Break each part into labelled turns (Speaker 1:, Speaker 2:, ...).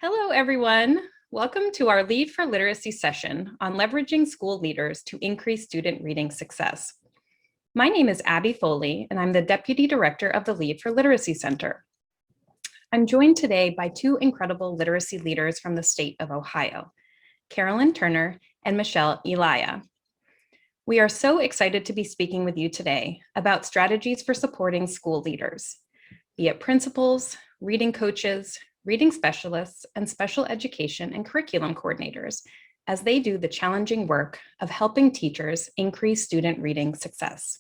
Speaker 1: Hello, everyone. Welcome to our Lead for Literacy session on leveraging school leaders to increase student reading success. My name is Abby Foley, and I'm the Deputy Director of the Lead for Literacy Center. I'm joined today by two incredible literacy leaders from the state of Ohio, Carolyn Turner and Michelle Elia. We are so excited to be speaking with you today about strategies for supporting school leaders, be it principals, reading coaches, reading specialists, and special education and curriculum coordinators as they do the challenging work of helping teachers increase student reading success.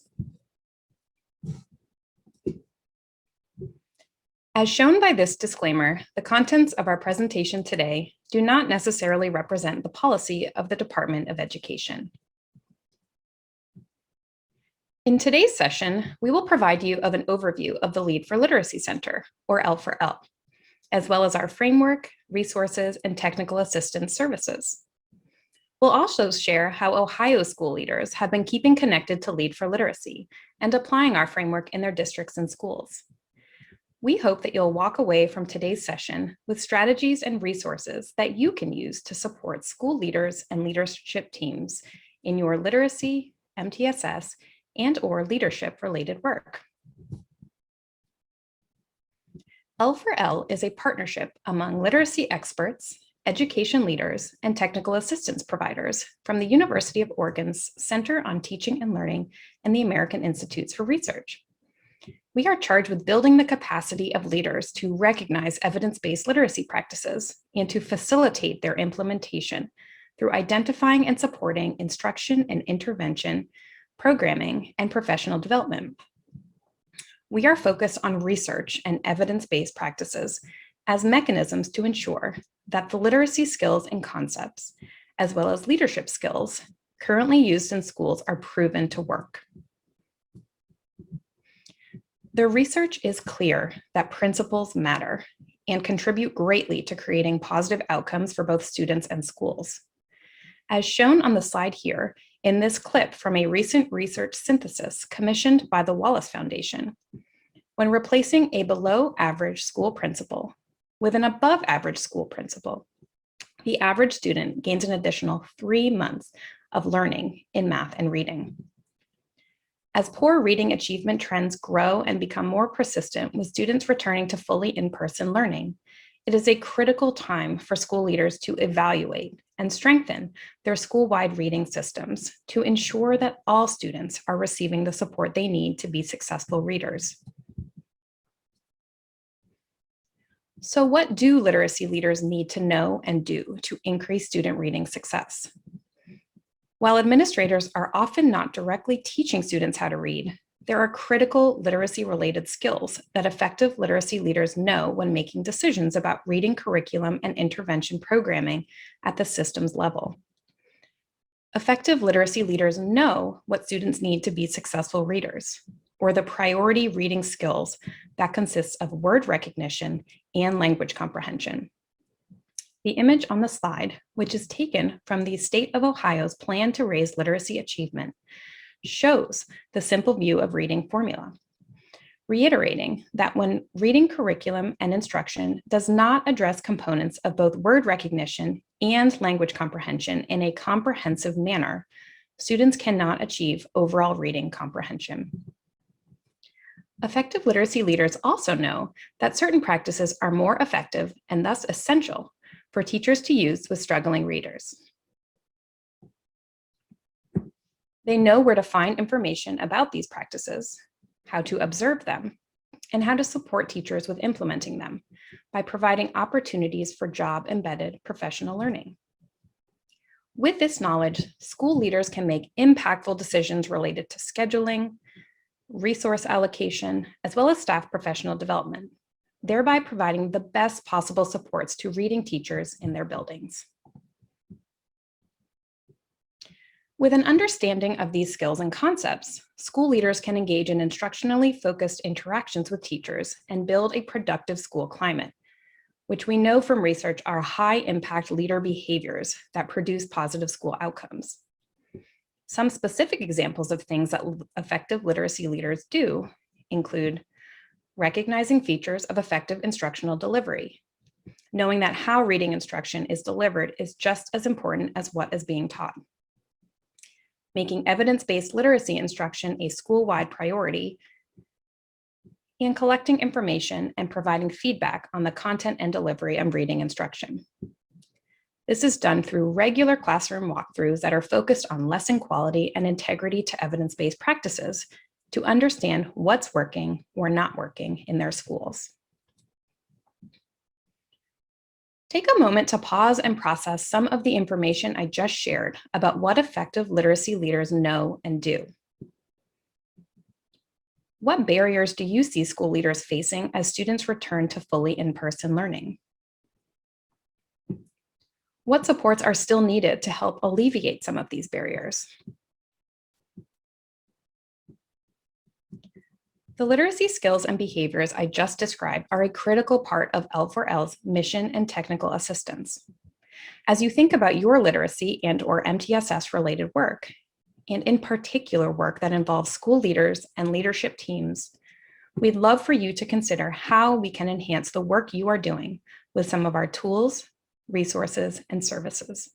Speaker 1: As shown by this disclaimer, the contents of our presentation today do not necessarily represent the policy of the Department of Education. In today's session, we will provide you of an overview of the Lead for Literacy Center, or L4L, as well as our framework, resources, and technical assistance services. We'll also share how Ohio school leaders have been keeping connected to Lead for Literacy and applying our framework in their districts and schools. We hope that you'll walk away from today's session with strategies and resources that you can use to support school leaders and leadership teams in your literacy, MTSS, and/or leadership-related work. L4L is a partnership among literacy experts, education leaders, and technical assistance providers from the University of Oregon's Center on Teaching and Learning and the American Institutes for Research. We are charged with building the capacity of leaders to recognize evidence-based literacy practices and to facilitate their implementation through identifying and supporting instruction and intervention, programming, and professional development. We are focused on research and evidence-based practices as mechanisms to ensure that the literacy skills and concepts, as well as leadership skills currently used in schools, are proven to work. The research is clear that principals matter and contribute greatly to creating positive outcomes for both students and schools. As shown on the slide here, in this clip from a recent research synthesis commissioned by the Wallace Foundation, when replacing a below average school principal with an above average school principal, the average student gains an additional 3 months of learning in math and reading. As poor reading achievement trends grow and become more persistent with students returning to fully in-person learning, it is a critical time for school leaders to evaluate and strengthen their school-wide reading systems to ensure that all students are receiving the support they need to be successful readers. So what do literacy leaders need to know and do to increase student reading success? While administrators are often not directly teaching students how to read, there are critical literacy-related skills that effective literacy leaders know when making decisions about reading curriculum and intervention programming at the systems level. Effective literacy leaders know what students need to be successful readers, or the priority reading skills that consists of word recognition and language comprehension. The image on the slide, which is taken from the state of Ohio's plan to raise literacy achievement, shows the simple view of reading formula, reiterating that when reading curriculum and instruction does not address components of both word recognition and language comprehension in a comprehensive manner, students cannot achieve overall reading comprehension. Effective literacy leaders also know that certain practices are more effective and thus essential for teachers to use with struggling readers. They know where to find information about these practices, how to observe them, and how to support teachers with implementing them by providing opportunities for job-embedded professional learning. With this knowledge, school leaders can make impactful decisions related to scheduling, resource allocation, as well as staff professional development, thereby providing the best possible supports to reading teachers in their buildings. With an understanding of these skills and concepts, school leaders can engage in instructionally focused interactions with teachers and build a productive school climate, which we know from research are high-impact leader behaviors that produce positive school outcomes. Some specific examples of things that effective literacy leaders do include recognizing features of effective instructional delivery, Knowing that how reading instruction is delivered is just as important as what is being taught. Making evidence-based literacy instruction a school-wide priority, and collecting information and providing feedback on the content and delivery of reading instruction. This is done through regular classroom walkthroughs that are focused on lesson quality and integrity to evidence-based practices to understand what's working or not working in their schools. Take a moment to pause and process some of the information I just shared about what effective literacy leaders know and do. What barriers do you see school leaders facing as students return to fully in-person learning? What supports are still needed to help alleviate some of these barriers? The literacy skills and behaviors I just described are a critical part of L4L's mission and technical assistance. As you think about your literacy and/or MTSS related work, and in particular work that involves school leaders and leadership teams, we'd love for you to consider how we can enhance the work you are doing with some of our tools, resources, and services.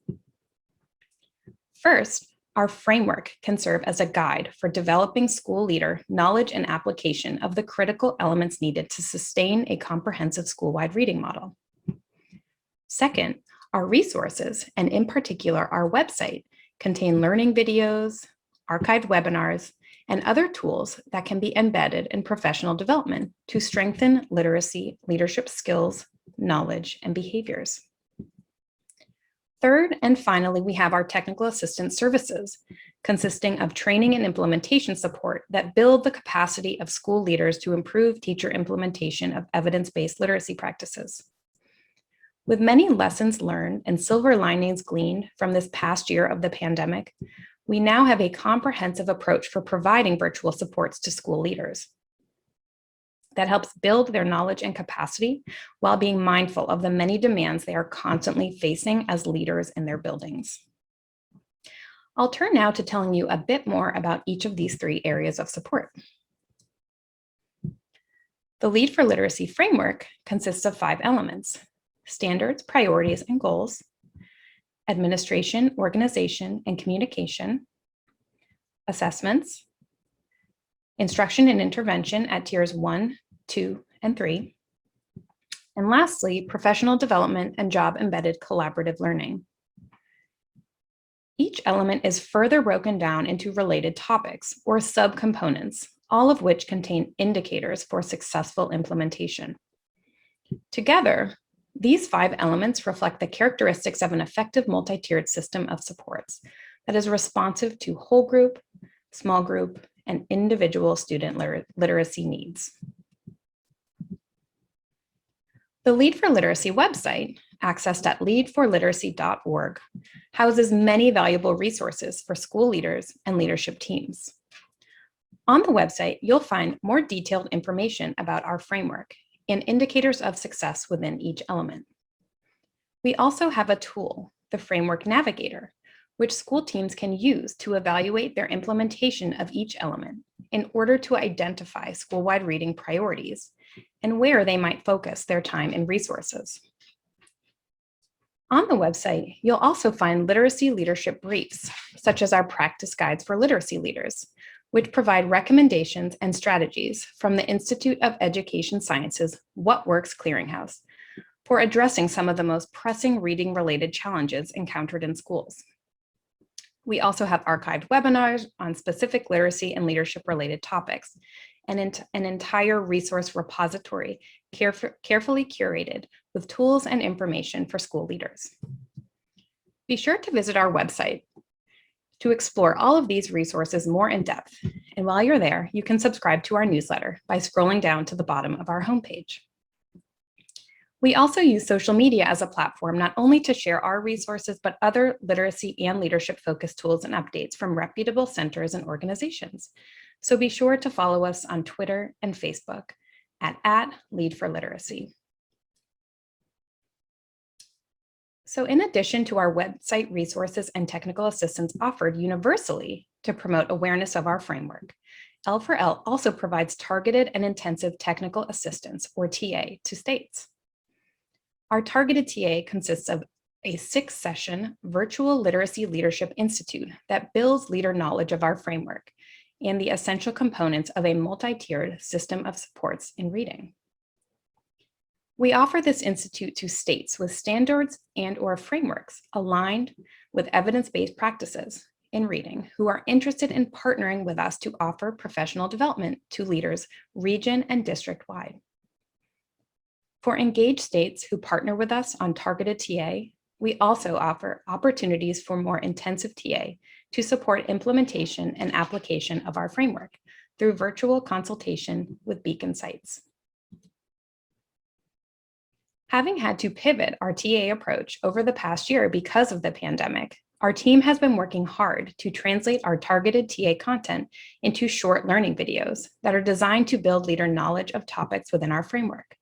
Speaker 1: First, our framework can serve as a guide for developing school leader knowledge and application of the critical elements needed to sustain a comprehensive school-wide reading model. Second, our resources, and in particular our website, contain learning videos, archived webinars, and other tools that can be embedded in professional development to strengthen literacy, leadership skills, knowledge, and behaviors. Third, and finally, we have our technical assistance services, consisting of training and implementation support that build the capacity of school leaders to improve teacher implementation of evidence-based literacy practices. With many lessons learned and silver linings gleaned from this past year of the pandemic, we now have a comprehensive approach for providing virtual supports to school leaders that helps build their knowledge and capacity while being mindful of the many demands they are constantly facing as leaders in their buildings. I'll turn now to telling you a bit more about each of these three areas of support. The Lead for Literacy framework consists of 5 elements: standards, priorities, and goals, administration, organization, and communication, assessments, instruction and intervention at tiers 1, 2, and 3, and lastly, professional development and job-embedded collaborative learning. Each element is further broken down into related topics or subcomponents, all of which contain indicators for successful implementation. Together, these 5 elements reflect the characteristics of an effective multi-tiered system of supports that is responsive to whole group, small group, and individual student literacy needs. The Lead for Literacy website, accessed at leadforliteracy.org, houses many valuable resources for school leaders and leadership teams. On the website, you'll find more detailed information about our framework and indicators of success within each element. We also have a tool, the Framework Navigator, which school teams can use to evaluate their implementation of each element in order to identify school-wide reading priorities and where they might focus their time and resources. On the website, you'll also find literacy leadership briefs, such as our practice guides for literacy leaders, which provide recommendations and strategies from the Institute of Education Sciences What Works Clearinghouse for addressing some of the most pressing reading-related challenges encountered in schools. We also have archived webinars on specific literacy and leadership-related topics, and an entire resource repository carefully curated with tools and information for school leaders. Be sure to visit our website to explore all of these resources more in depth. And while you're there, you can subscribe to our newsletter by scrolling down to the bottom of our homepage. We also use social media as a platform not only to share our resources, but other literacy and leadership-focused tools and updates from reputable centers and organizations. So be sure to follow us on Twitter and Facebook at @LeadForLiteracy. So in addition to our website resources and technical assistance offered universally to promote awareness of our framework, L4L also provides targeted and intensive technical assistance, or TA, to states. Our targeted TA consists of a 6-session virtual literacy leadership institute that builds leader knowledge of our framework and the essential components of a multi-tiered system of supports in reading. We offer this institute to states with standards and/or frameworks aligned with evidence-based practices in reading who are interested in partnering with us to offer professional development to leaders region and district-wide. For engaged states who partner with us on targeted TA, we also offer opportunities for more intensive TA to support implementation and application of our framework through virtual consultation with beacon sites. Having had to pivot our TA approach over the past year because of the pandemic, our team has been working hard to translate our targeted TA content into short learning videos that are designed to build leader knowledge of topics within our framework.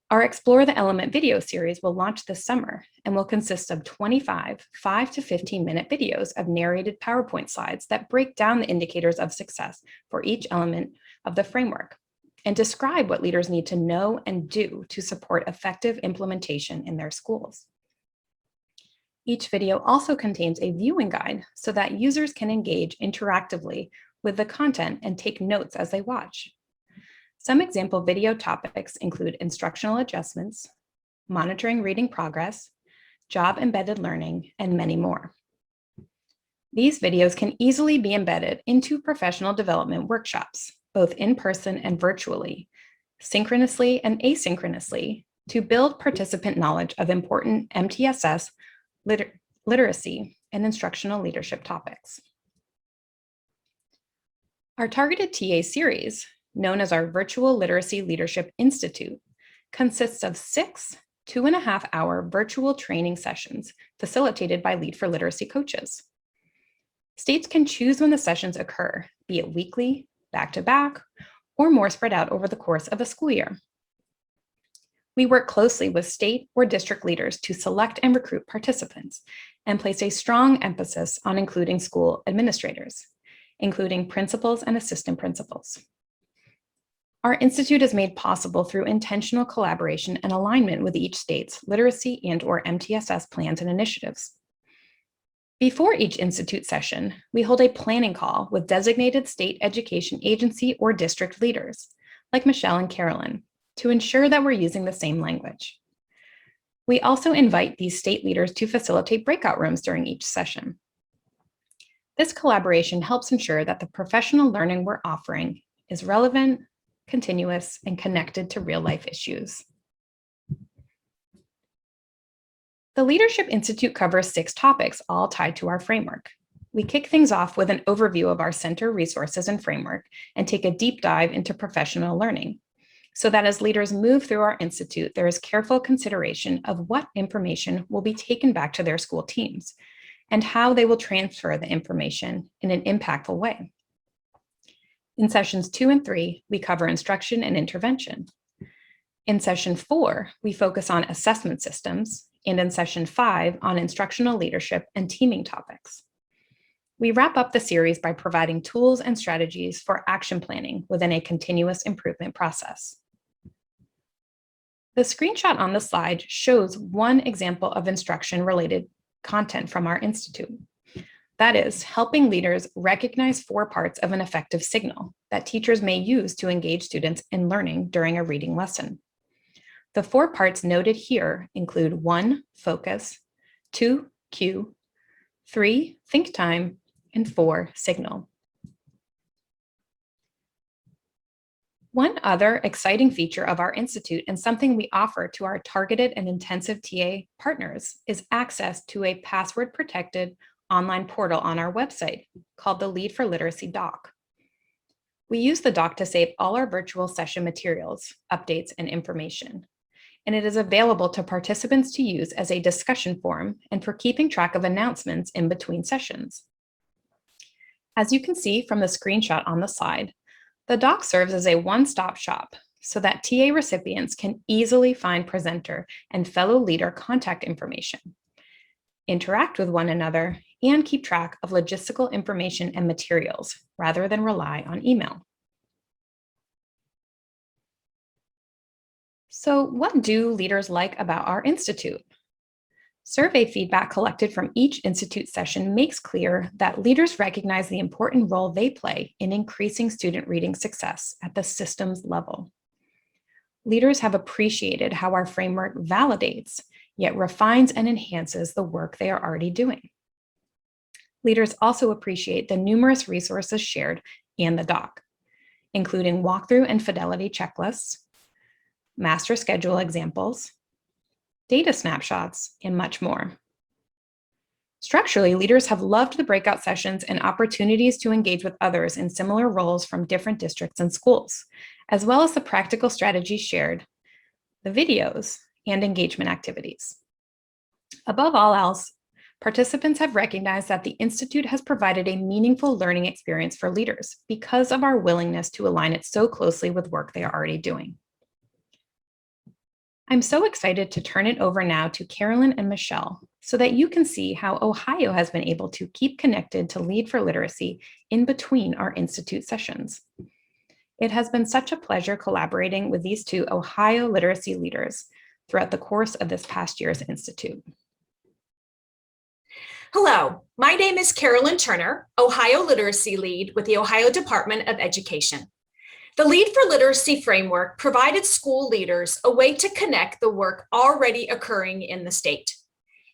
Speaker 1: Our Explore the Element video series will launch this summer and will consist of 25 5 to 15-minute videos of narrated PowerPoint slides that break down the indicators of success for each element of the framework and describe what leaders need to know and do to support effective implementation in their schools. Each video also contains a viewing guide so that users can engage interactively with the content and take notes as they watch. Some example video topics include instructional adjustments, monitoring reading progress, job-embedded learning, and many more. These videos can easily be embedded into professional development workshops, both in person and virtually, synchronously and asynchronously, to build participant knowledge of important MTSS literacy and instructional leadership topics. Our targeted TA series, known as our Virtual Literacy Leadership Institute, consists of 6 2.5-hour virtual training sessions facilitated by Lead for Literacy coaches. States can choose when the sessions occur, be it weekly, back-to-back, or more spread out over the course of a school year. We work closely with state or district leaders to select and recruit participants and place a strong emphasis on including school administrators, including principals and assistant principals. Our institute is made possible through intentional collaboration and alignment with each state's literacy and/or MTSS plans and initiatives. Before each institute session, we hold a planning call with designated state education agency or district leaders, like Michelle and Carolyn, to ensure that we're using the same language. We also invite these state leaders to facilitate breakout rooms during each session. This collaboration helps ensure that the professional learning we're offering is relevant, continuous, and connected to real-life issues. The Leadership Institute covers 6 topics, all tied to our framework. We kick things off with an overview of our center resources and framework and take a deep dive into professional learning, so that as leaders move through our institute, there is careful consideration of what information will be taken back to their school teams and how they will transfer the information in an impactful way. In sessions 2 and 3, we cover instruction and intervention. In session 4, we focus on assessment systems, and in session 5 on instructional leadership and teaming topics. We wrap up the series by providing tools and strategies for action planning within a continuous improvement process. The screenshot on the slide shows one example of instruction-related content from our institute. That is, helping leaders recognize 4 parts of an effective signal that teachers may use to engage students in learning during a reading lesson. The 4 parts noted here include 1, focus, 2, cue, 3, think time, and 4, signal. One other exciting feature of our institute and something we offer to our targeted and intensive TA partners is access to a password-protected online portal on our website called the Lead for Literacy doc. We use the doc to save all our virtual session materials, updates, and information, and it is available to participants to use as a discussion forum and for keeping track of announcements in between sessions. As you can see from the screenshot on the slide, the doc serves as a one-stop shop so that TA recipients can easily find presenter and fellow leader contact information, interact with one another, and keep track of logistical information and materials rather than rely on email. So, what do leaders like about our institute? Survey feedback collected from each institute session makes clear that leaders recognize the important role they play in increasing student reading success at the systems level. Leaders have appreciated how our framework validates, yet refines and enhances the work they are already doing. Leaders also appreciate the numerous resources shared and the doc, including walkthrough and fidelity checklists, master schedule examples, data snapshots, and much more. Structurally, leaders have loved the breakout sessions and opportunities to engage with others in similar roles from different districts and schools, as well as the practical strategies shared, the videos, and engagement activities. Above all else, participants have recognized that the Institute has provided a meaningful learning experience for leaders because of our willingness to align it so closely with work they are already doing. I'm so excited to turn it over now to Carolyn and Michelle so that you can see how Ohio has been able to keep connected to Lead for Literacy in between our Institute sessions. It has been such a pleasure collaborating with these two Ohio literacy leaders throughout the course of this past year's Institute.
Speaker 2: Hello, my name is Carolyn Turner, Ohio Literacy Lead with the Ohio Department of Education. The Lead for Literacy framework provided school leaders a way to connect the work already occurring in the state.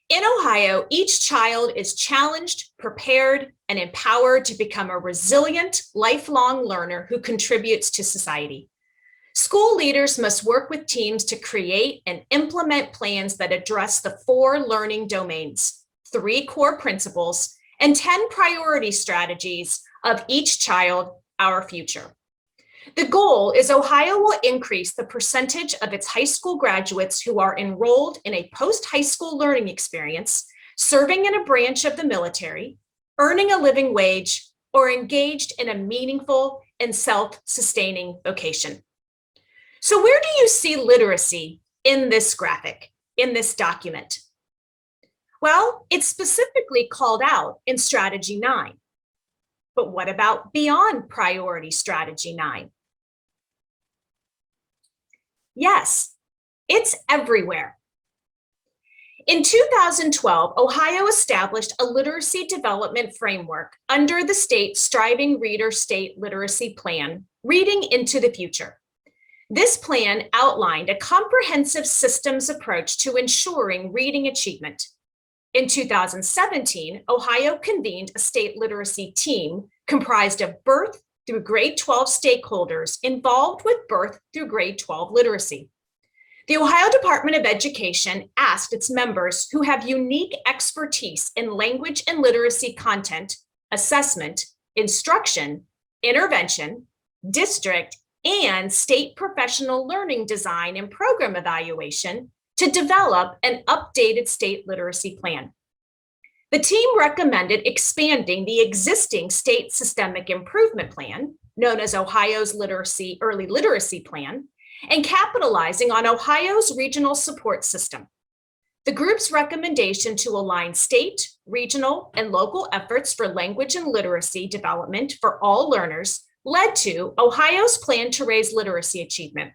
Speaker 2: In Ohio, each child is challenged, prepared, and empowered to become a resilient, lifelong learner who contributes to society. School leaders must work with teams to create and implement plans that address the 4 learning domains, 3 core principles, and 10 priority strategies of each child, our future. The goal is Ohio will increase the percentage of its high school graduates who are enrolled in a post-high school learning experience, serving in a branch of the military, earning a living wage, or engaged in a meaningful and self-sustaining vocation. So where do you see literacy in this graphic, in this document? Well, it's specifically called out in Strategy 9. But what about beyond Priority Strategy 9? Yes, it's everywhere. In 2012, Ohio established a literacy development framework under the state Striving Reader State Literacy Plan, Reading into the Future. This plan outlined a comprehensive systems approach to ensuring reading achievement. In 2017, Ohio convened a state literacy team comprised of birth through grade 12 stakeholders involved with birth through grade 12 literacy. The Ohio Department of Education asked its members who have unique expertise in language and literacy content, assessment, instruction, intervention, district, and state professional learning design and program evaluation to develop an updated state literacy plan. The team recommended expanding the existing state systemic improvement plan, known as Ohio's Early Literacy Plan, and capitalizing on Ohio's regional support system. The group's recommendation to align state, regional, and local efforts for language and literacy development for all learners led to Ohio's Plan to Raise Literacy Achievement,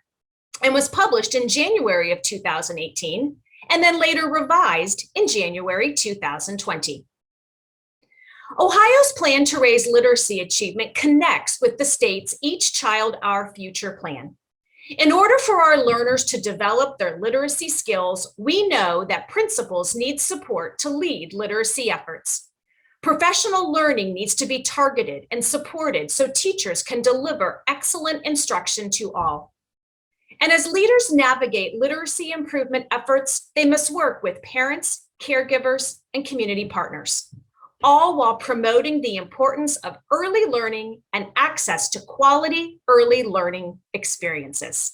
Speaker 2: and was published in January of 2018, and then later revised in January 2020. Ohio's Plan to Raise Literacy Achievement connects with the state's Each Child, Our Future plan. In order for our learners to develop their literacy skills, we know that principals need support to lead literacy efforts. Professional learning needs to be targeted and supported so teachers can deliver excellent instruction to all. And as leaders navigate literacy improvement efforts, they must work with parents, caregivers, and community partners, all while promoting the importance of early learning and access to quality early learning experiences.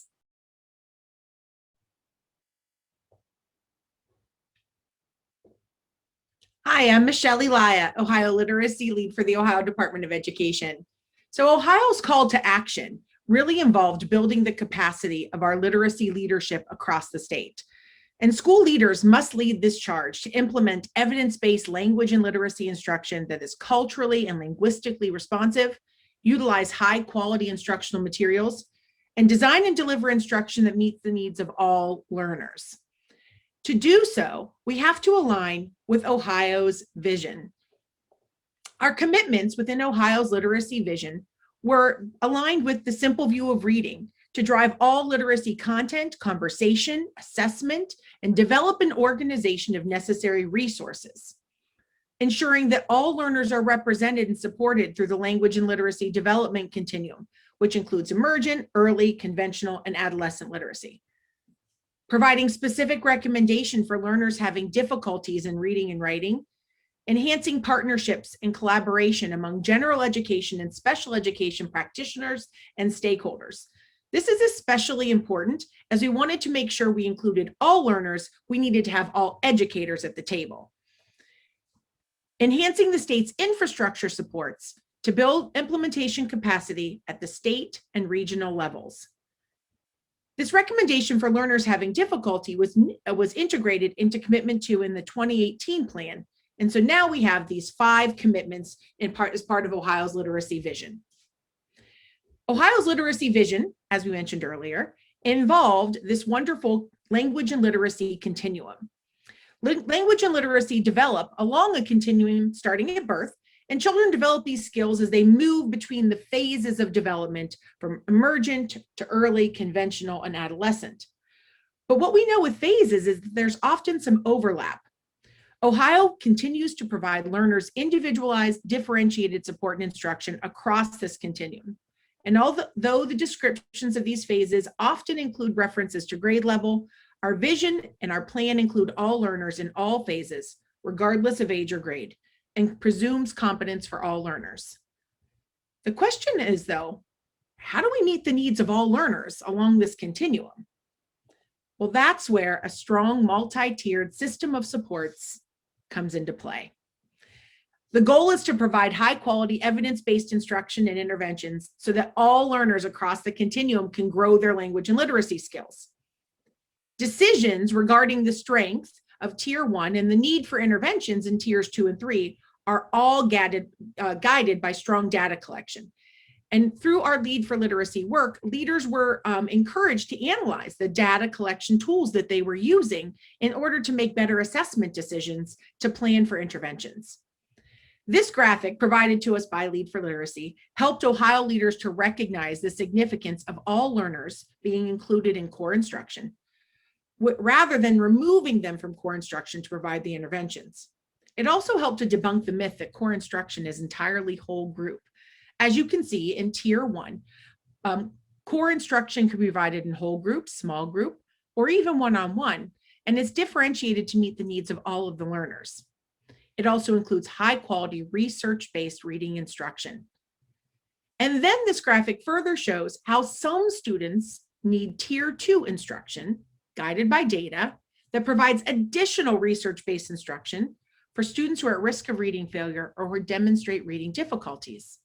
Speaker 3: Hi, I'm Michelle Elia, Ohio Literacy Lead for the Ohio Department of Education. So Ohio's call to action really involved building the capacity of our literacy leadership across the state. And school leaders must lead this charge to implement evidence-based language and literacy instruction that is culturally and linguistically responsive, utilize high-quality instructional materials, and design and deliver instruction that meets the needs of all learners. To do so, we have to align with Ohio's vision. Our commitments within Ohio's literacy vision were aligned with the simple view of reading to drive all literacy content, conversation, assessment, and develop an organization of necessary resources, ensuring that all learners are represented and supported through the language and literacy development continuum, which includes emergent, early, conventional, and adolescent literacy. Providing specific recommendation for learners having difficulties in reading and writing, enhancing partnerships and collaboration among general education and special education practitioners and stakeholders. This is especially important as we wanted to make sure we included all learners. We needed to have all educators at the table. Enhancing the state's infrastructure supports to build implementation capacity at the state and regional levels. This recommendation for learners having difficulty was integrated into Commitment 2 in the 2018 plan. And so now we have these 5 commitments as part of Ohio's literacy vision. Ohio's literacy vision, as we mentioned earlier, involved this wonderful language and literacy continuum. Language and literacy develop along a continuum starting at birth, and children develop these skills as they move between the phases of development from emergent to early, conventional, and adolescent. But what we know with phases is that there's often some overlap. Ohio continues to provide learners individualized, differentiated support and instruction across this continuum. And although the descriptions of these phases often include references to grade level, our vision and our plan include all learners in all phases, regardless of age or grade, and presumes competence for all learners. The question is, though, how do we meet the needs of all learners along this continuum? Well, that's where a strong multi-tiered system of supports comes into play. The goal is to provide high-quality, evidence-based instruction and interventions so that all learners across the continuum can grow their language and literacy skills. Decisions regarding the strength of Tier 1 and the need for interventions in Tiers 2 and 3 are all guided by strong data collection. And through our Lead for Literacy work, leaders were encouraged to analyze the data collection tools that they were using in order to make better assessment decisions to plan for interventions. This graphic provided to us by Lead for Literacy helped Ohio leaders to recognize the significance of all learners being included in core instruction, rather than removing them from core instruction to provide the interventions. It also helped to debunk the myth that core instruction is entirely whole group. As you can see in Tier 1, core instruction can be provided in whole group, small group, or even one-on-one, and it's differentiated to meet the needs of all of the learners. It also includes high-quality, research-based reading instruction. And then this graphic further shows how some students need Tier 2 instruction, guided by data, that provides additional research-based instruction for students who are at risk of reading failure or who demonstrate reading difficulties.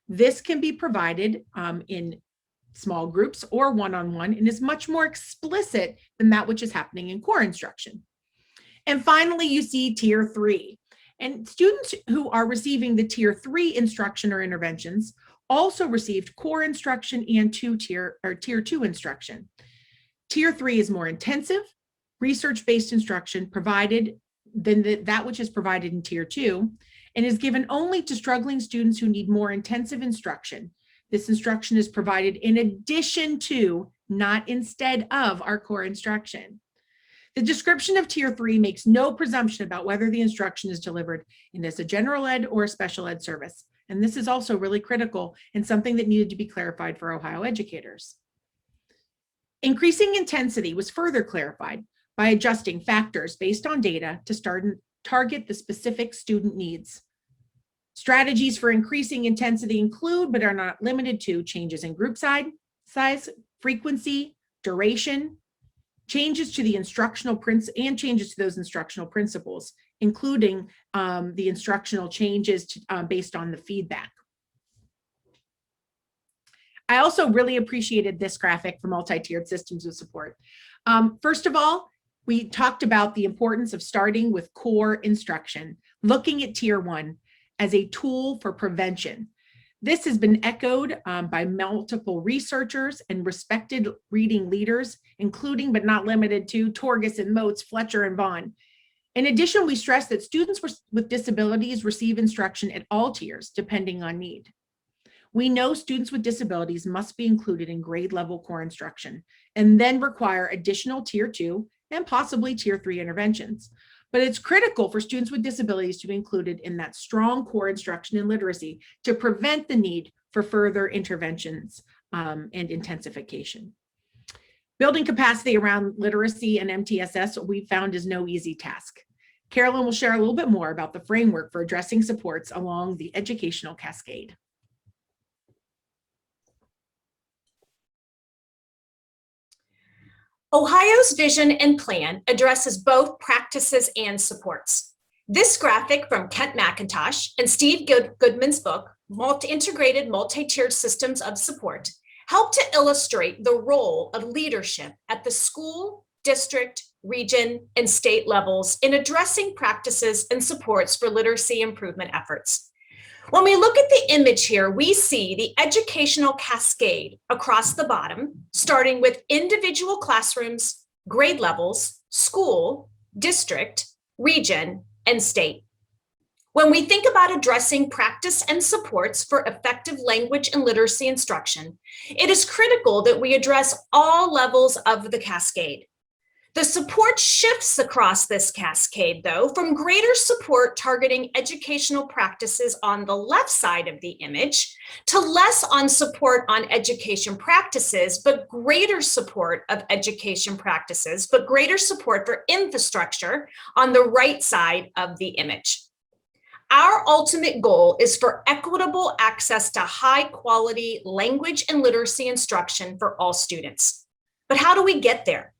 Speaker 3: This can be provided in small groups or one-on-one and is much more explicit than that which is happening in core instruction. And finally, you see Tier 3. And students who are receiving the Tier 3 instruction or interventions also received core instruction and Tier 2 instruction. Tier 3 is more intensive, research-based instruction provided than that which is provided in Tier 2, and is given only to struggling students who need more intensive instruction. This instruction is provided in addition to, not instead of, our core instruction. The description of Tier 3 makes no presumption about whether the instruction is delivered as a general ed or a special ed service. And this is also really critical and something that needed to be clarified for Ohio educators. Increasing intensity was further clarified by adjusting factors based on data to target the specific student needs. Strategies for increasing intensity include, but are not limited to, changes in group size, frequency, duration, changes to the instructional changes to those instructional principles, including the instructional changes based on the feedback. I also really appreciated this graphic for multi-tiered systems of support. First of all, we talked about the importance of starting with core instruction, looking at Tier 1 as a tool for prevention. This has been echoed by multiple researchers and respected reading leaders, including but not limited to Torges and Moats, Fletcher and Vaughn. In addition, we stress that students with disabilities receive instruction at all tiers, depending on need. We know students with disabilities must be included in grade level core instruction and then require additional tier 2 and possibly tier 3 interventions. But it's critical for students with disabilities to be included in that strong core instruction in literacy to prevent the need for further interventions and intensification. Building capacity around literacy and MTSS, what we found is no easy task. Carolyn will share a little bit more about the framework for addressing supports along the educational cascade.
Speaker 2: Ohio's vision and plan addresses both practices and supports. This graphic from Kent McIntosh and Steve Goodman's book, Integrated Multi-Tiered Systems of Support, help to illustrate the role of leadership at the school, district, region, and state levels in addressing practices and supports for literacy improvement efforts. When we look at the image here, we see the educational cascade across the bottom, starting with individual classrooms, grade levels, school, district, region, and state. When we think about addressing practice and supports for effective language and literacy instruction, it is critical that we address all levels of the cascade. The support shifts across this cascade, though, from greater support targeting educational practices on the left side of the image to less on support on education practices, but greater support of education practices, but greater support for infrastructure on the right side of the image. Our ultimate goal is for equitable access to high quality language and literacy instruction for all students. But how do we get there?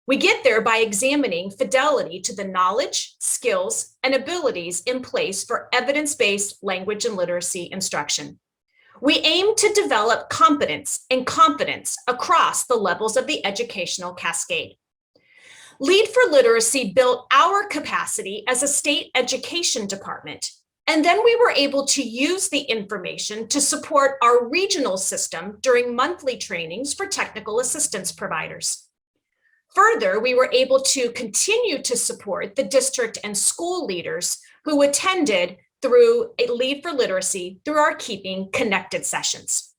Speaker 2: We get there by examining fidelity to the knowledge, skills, and abilities in place for evidence-based language and literacy instruction. We aim to develop competence and confidence across the levels of the educational cascade. Lead for Literacy built our capacity as a state education department, and then we were able to use the information to support our regional system during monthly trainings for technical assistance providers. Further, we were able to continue to support the district and school leaders who attended through a Lead for Literacy through our Keeping Connected sessions.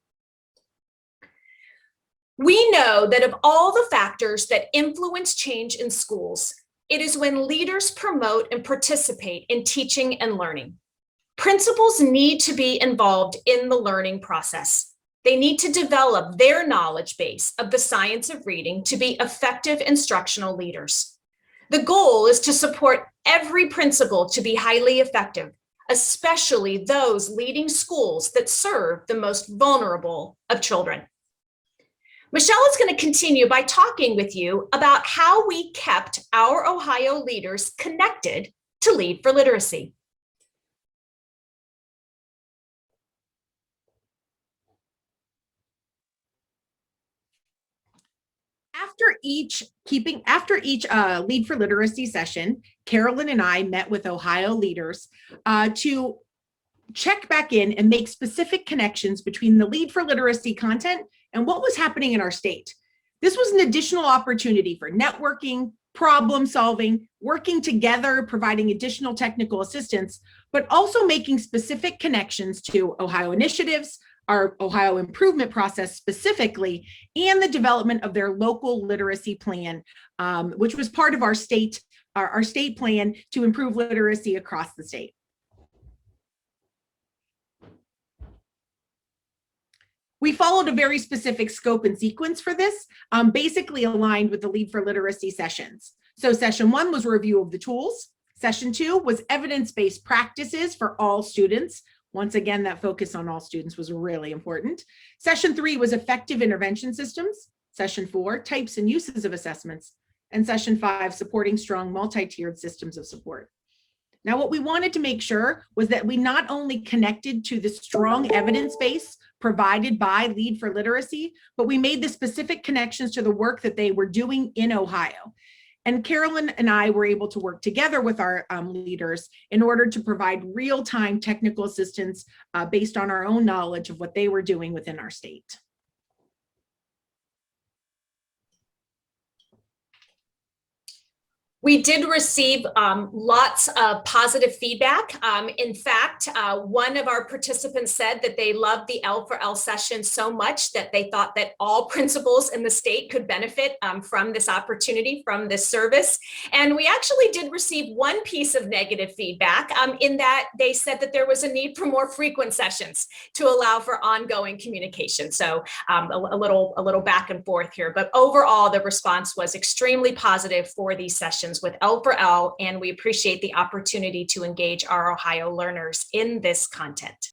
Speaker 2: We know that of all the factors that influence change in schools, it is when leaders promote and participate in teaching and learning. Principals need to be involved in the learning process. They need to develop their knowledge base of the science of reading to be effective instructional leaders. The goal is to support every principal to be highly effective, especially those leading schools that serve the most vulnerable of children. Michelle is going to continue by talking with you about how we kept our Ohio leaders connected to Lead for Literacy.
Speaker 3: After each Lead for Literacy session, Carolyn and I met with Ohio leaders to check back in and make specific connections between the Lead for Literacy content and what was happening in our state. This was an additional opportunity for networking, problem solving, working together, providing additional technical assistance, but also making specific connections to Ohio initiatives, our Ohio improvement process specifically, and the development of their local literacy plan, which was part of our state plan to improve literacy across the state. We followed a very specific scope and sequence for this, basically aligned with the Lead for Literacy sessions. So session 1 was a review of the tools. Session 2 was evidence-based practices for all students. Once again, that focus on all students was really important. Session 3 was effective intervention systems. Session 4, types and uses of assessments. And session 5, supporting strong multi-tiered systems of support. Now, what we wanted to make sure was that we not only connected to the strong evidence base provided by Lead for Literacy, but we made the specific connections to the work that they were doing in Ohio. And Carolyn and I were able to work together with our leaders in order to provide real-time technical assistance based on our own knowledge of what they were doing within our state.
Speaker 2: We did receive lots of positive feedback. In fact, one of our participants said that they loved the L for L session so much that they thought that all principals in the state could benefit from this opportunity, from this service. And we actually did receive one piece of negative feedback in that they said that there was a need for more frequent sessions to allow for ongoing communication. So a little back and forth here, but overall, the response was extremely positive for these sessions with L for L, and we appreciate the opportunity to engage our Ohio learners in this content.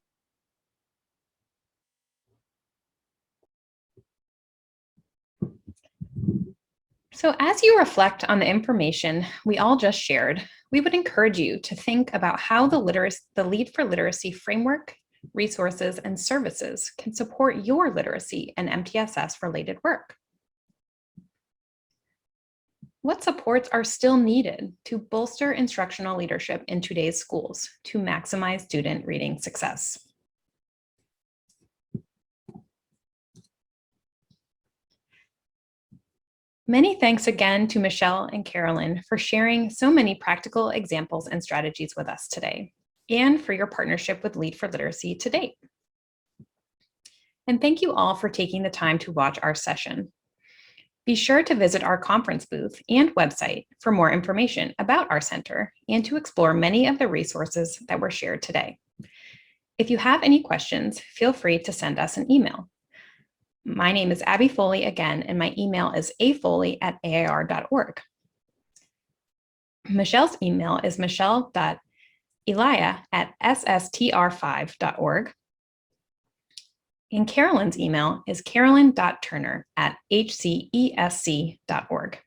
Speaker 1: So as you reflect on the information we all just shared, we would encourage you to think about how the Lead for Literacy framework, resources, and services can support your literacy and MTSS related work. What supports are still needed to bolster instructional leadership in today's schools to maximize student reading success? Many thanks again to Michelle and Carolyn for sharing so many practical examples and strategies with us today, and for your partnership with Lead for Literacy to date. And thank you all for taking the time to watch our session. Be sure to visit our conference booth and website for more information about our center and to explore many of the resources that were shared today. If you have any questions, feel free to send us an email. My name is Abby Foley again, and my email is afoley@air.org. Michelle's email is michelle.elia@sstr5.org. And Carolyn's email is carolyn.turner@hcesc.org.